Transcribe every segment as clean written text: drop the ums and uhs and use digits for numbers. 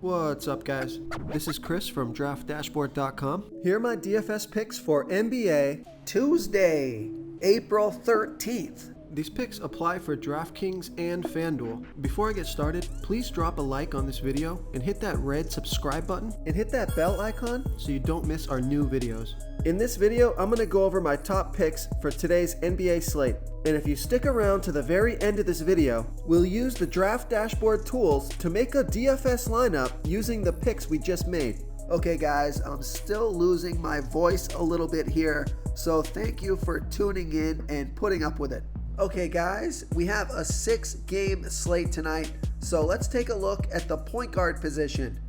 What's up, guys? This is Chris from DraftDashboard.com. Here are my DFS picks for NBA Tuesday, April 13th. These picks apply for DraftKings and FanDuel. Before I get started, please drop a like on this video and hit that red subscribe button and hit that bell icon so you don't miss our new videos. In this video, I'm going to go over my top picks for today's NBA slate. And if you stick around to the very end of this video, we'll use the Draft Dashboard tools to make a DFS lineup using the picks we just made. Okay guys, I'm still losing my voice a little bit here, so thank you for tuning in and putting up with it. Okay guys, we have a 6-game slate tonight, so let's take a look at the point guard position.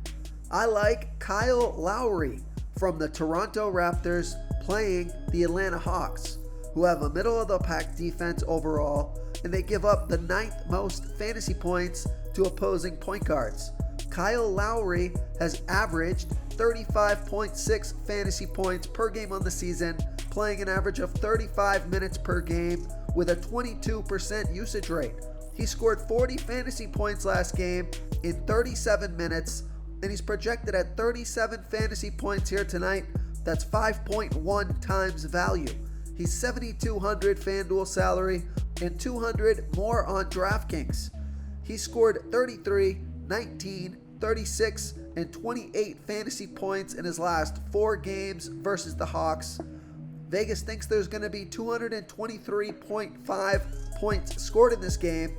I like Kyle Lowry from the Toronto Raptors playing the Atlanta Hawks, who have a middle-of-the-pack defense overall, and they give up the 9th most fantasy points to opposing point guards. Kyle Lowry has averaged 35.6 fantasy points per game on the season, playing an average of 35 minutes per game with a 22% usage rate. He scored 40 fantasy points last game in 37 minutes, and he's projected at 37 fantasy points here tonight. That's 5.1 times value. He's $7,200 FanDuel salary and $200 more on DraftKings. He scored 33, 19, 36, and 28 fantasy points in his last 4 games versus the Hawks. Vegas thinks there's going to be 223.5 points scored in this game.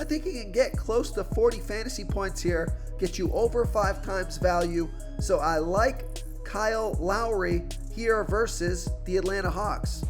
I think he can get close to 40 fantasy points here, get you over 5 times value. So I like Kyle Lowry here versus the Atlanta Hawks.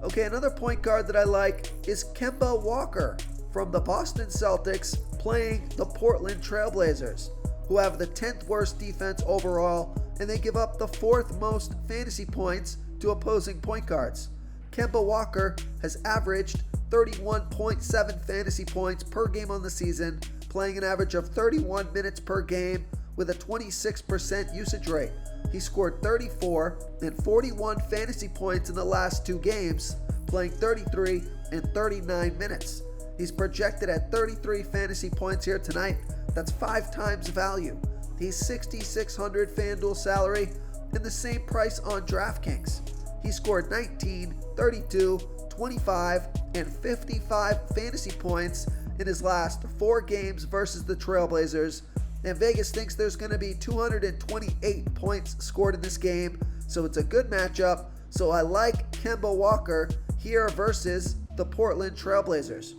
Okay, another point guard that I like is Kemba Walker from the Boston Celtics playing the Portland Trailblazers, who have the 10th worst defense overall, and they give up the 4th most fantasy points to opposing point guards. Kemba Walker has averaged 31.7 fantasy points per game on the season, playing an average of 31 minutes per game with a 26% usage rate. He scored 34 and 41 fantasy points in the last 2 games, playing 33 and 39 minutes. He's projected at 33 fantasy points here tonight. That's 5 times value. He's $6,600 FanDuel salary and the same price on DraftKings. He scored 19, 32, 25, and 55 fantasy points in his last 4 games versus the Trailblazers. And Vegas thinks there's going to be 228 points scored in this game, so it's a good matchup. So I like Kemba Walker here versus the Portland Trailblazers.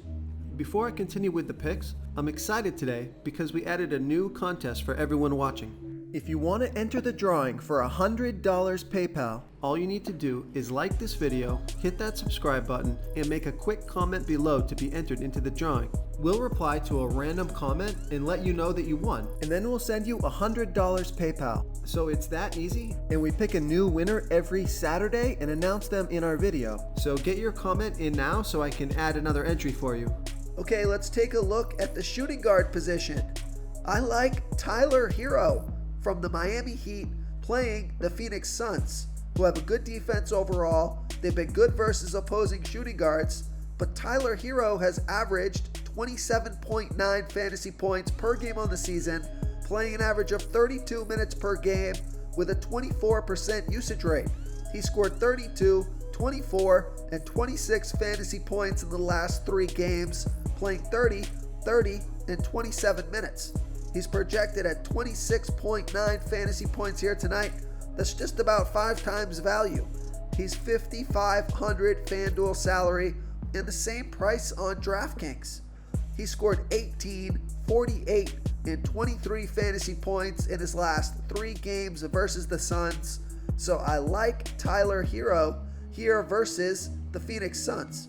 Before I continue with the picks, I'm excited today because we added a new contest for everyone watching. If you want to enter the drawing for $100 PayPal, all you need to do is like this video, hit that subscribe button, and make a quick comment below to be entered into the drawing. We'll reply to a random comment and let you know that you won, and then we'll send you $100 PayPal. So it's that easy, and we pick a new winner every Saturday and announce them in our video. So get your comment in now so I can add another entry for you. Okay, let's take a look at the shooting guard position. I like Tyler Hero from the Miami Heat playing the Phoenix Suns, who have a good defense overall. They've been good versus opposing shooting guards, but Tyler Hero has averaged 27.9 fantasy points per game on the season, playing an average of 32 minutes per game with a 24% usage rate. He scored 32, 24, and 26 fantasy points in the last 3 games, playing 30, 30, and 27 minutes. He's projected at 26.9 fantasy points here tonight. That's just about 5 times value. He's $5,500 FanDuel salary and the same price on DraftKings. He scored 18, 48, and 23 fantasy points in his last 3 games versus the Suns. So I like Tyler Hero here versus the Phoenix Suns.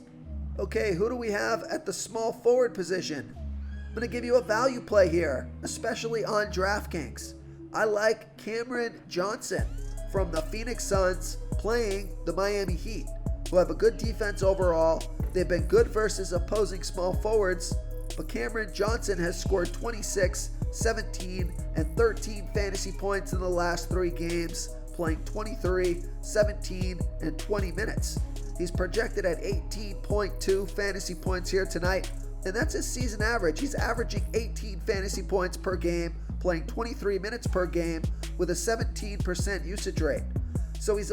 Okay, who do we have at the small forward position? I'm going to give you a value play here, especially on DraftKings. I like Cameron Johnson from the Phoenix Suns playing the Miami Heat, who have a good defense overall. They've been good versus opposing small forwards, but Cameron Johnson has scored 26, 17, and 13 fantasy points in the last 3 games, playing 23, 17, and 20 minutes. He's projected at 18.2 fantasy points here tonight, and that's his season average. He's averaging 18 fantasy points per game, playing 23 minutes per game with a 17% usage rate. So he's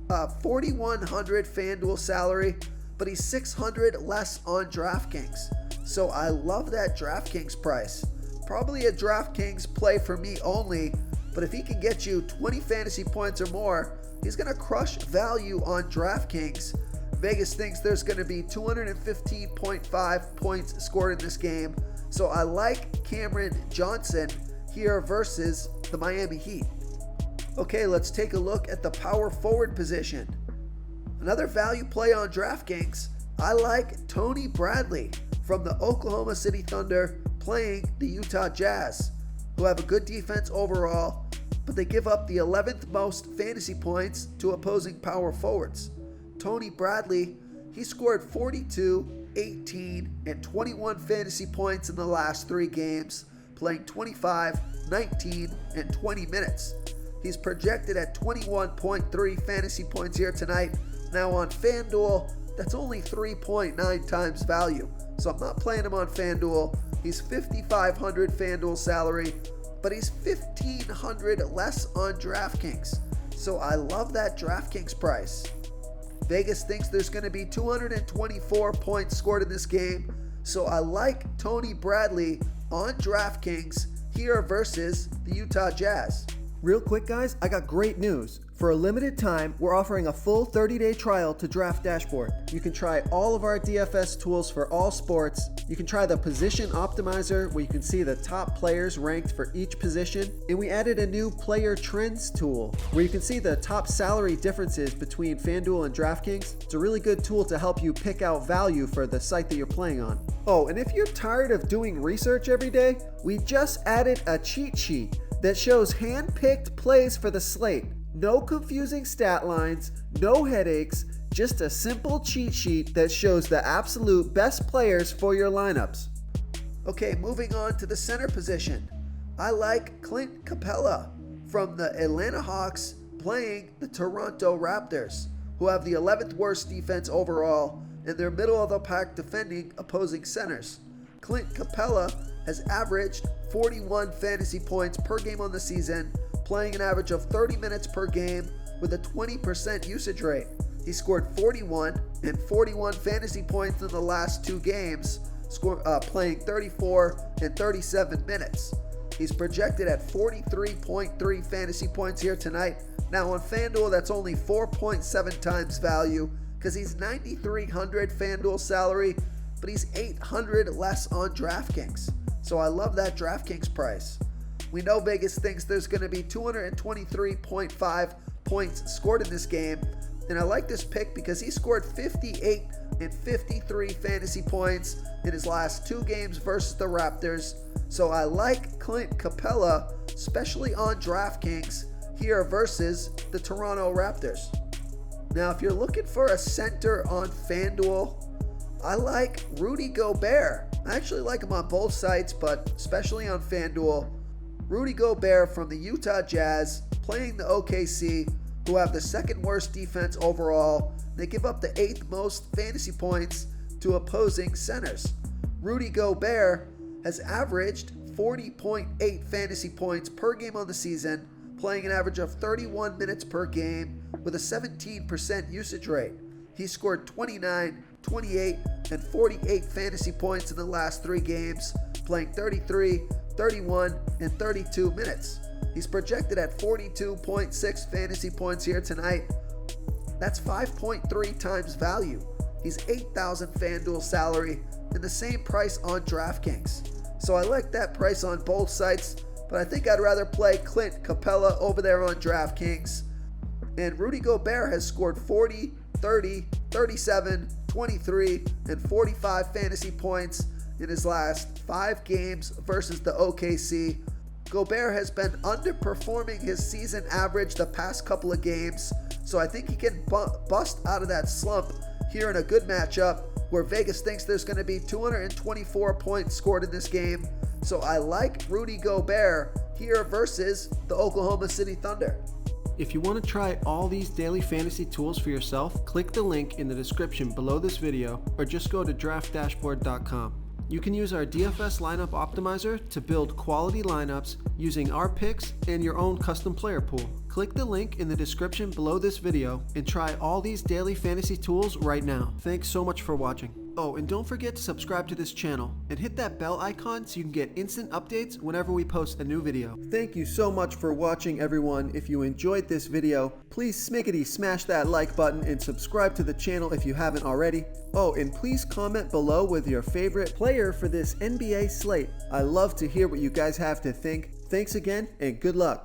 4,100 FanDuel salary, but he's 600 less on DraftKings. So I love that DraftKings price. Probably a DraftKings play for me only, but if he can get you 20 fantasy points or more, he's going to crush value on DraftKings. Vegas thinks there's going to be 215.5 points scored in this game, so I like Cameron Johnson here versus the Miami Heat. Okay, let's take a look at the power forward position. Another value play on DraftKings, I like Tony Bradley from the Oklahoma City Thunder playing the Utah Jazz, who have a good defense overall, but they give up the 11th most fantasy points to opposing power forwards. Tony Bradley, he scored 42, 18, and 21 fantasy points in the last 3 games, playing 25, 19, and 20 minutes. He's projected at 21.3 fantasy points here tonight. Now on FanDuel, that's only 3.9 times value. So I'm not playing him on FanDuel. He's 5,500 FanDuel salary, but he's 1,500 less on DraftKings. So I love that DraftKings price. Vegas thinks there's going to be 224 points scored in this game, so I like Tony Bradley on DraftKings here versus the Utah Jazz. Real quick, guys, I got great news. For a limited time, we're offering a full 30-day trial to Draft Dashboard. You can try all of our DFS tools for all sports. You can try the Position Optimizer, where you can see the top players ranked for each position. And we added a new Player Trends tool, where you can see the top salary differences between FanDuel and DraftKings. It's a really good tool to help you pick out value for the site that you're playing on. Oh, and if you're tired of doing research every day, we just added a cheat sheet that shows hand-picked plays for the slate. No confusing stat lines, no headaches, just a simple cheat sheet that shows the absolute best players for your lineups. Okay, moving on to the center position. I like Clint Capella from the Atlanta Hawks playing the Toronto Raptors, who have the 11th worst defense overall, and they're middle of the pack defending opposing centers. Clint Capella has averaged 41 fantasy points per game on the season, playing an average of 30 minutes per game with a 20% usage rate. He scored 41 and 41 fantasy points in the last 2 games, playing 34 and 37 minutes. He's projected at 43.3 fantasy points here tonight. Now on FanDuel, that's only 4.7 times value because he's 9,300 FanDuel salary, but he's 800 less on DraftKings. So I love that DraftKings price. We know Vegas thinks there's going to be 223.5 points scored in this game, and I like this pick because he scored 58 and 53 fantasy points in his last 2 games versus the Raptors. So I like Clint Capella, especially on DraftKings here versus the Toronto Raptors. Now, if you're looking for a center on FanDuel, I like Rudy Gobert. I actually like him on both sites, but especially on FanDuel. Rudy Gobert from the Utah Jazz playing the OKC, who have the 2nd worst defense overall. They give up the 8th most fantasy points to opposing centers. Rudy Gobert has averaged 40.8 fantasy points per game on the season, playing an average of 31 minutes per game with a 17% usage rate. He scored 29, 28, and 48 fantasy points in the last 3 games, playing 33, 31, and 32 minutes. He's projected at 42.6 fantasy points here tonight. That's 5.3 times value. He's 8,000 FanDuel salary and the same price on DraftKings. So I like that price on both sites, but I think I'd rather play Clint Capella over there on DraftKings. And Rudy Gobert has scored 40, 30, 37, 23, and 45 fantasy points in his last 5 games versus the OKC. Gobert has been underperforming his season average the past couple of games, so I think he can bust out of that slump here in a good matchup where Vegas thinks there's going to be 224 points scored in this game. So I like Rudy Gobert here versus the Oklahoma City Thunder. If you want to try all these daily fantasy tools for yourself, click the link in the description below this video or just go to draftdashboard.com. You can use our DFS lineup optimizer to build quality lineups using our picks and your own custom player pool. Click the link in the description below this video and try all these daily fantasy tools right now. Thanks so much for watching. Oh, and don't forget to subscribe to this channel and hit that bell icon so you can get instant updates whenever we post a new video. Thank you so much for watching, everyone. If you enjoyed this video, please smickety smash that like button and subscribe to the channel if you haven't already. Oh, and please comment below with your favorite player for this NBA slate. I love to hear what you guys have to think. Thanks again and good luck.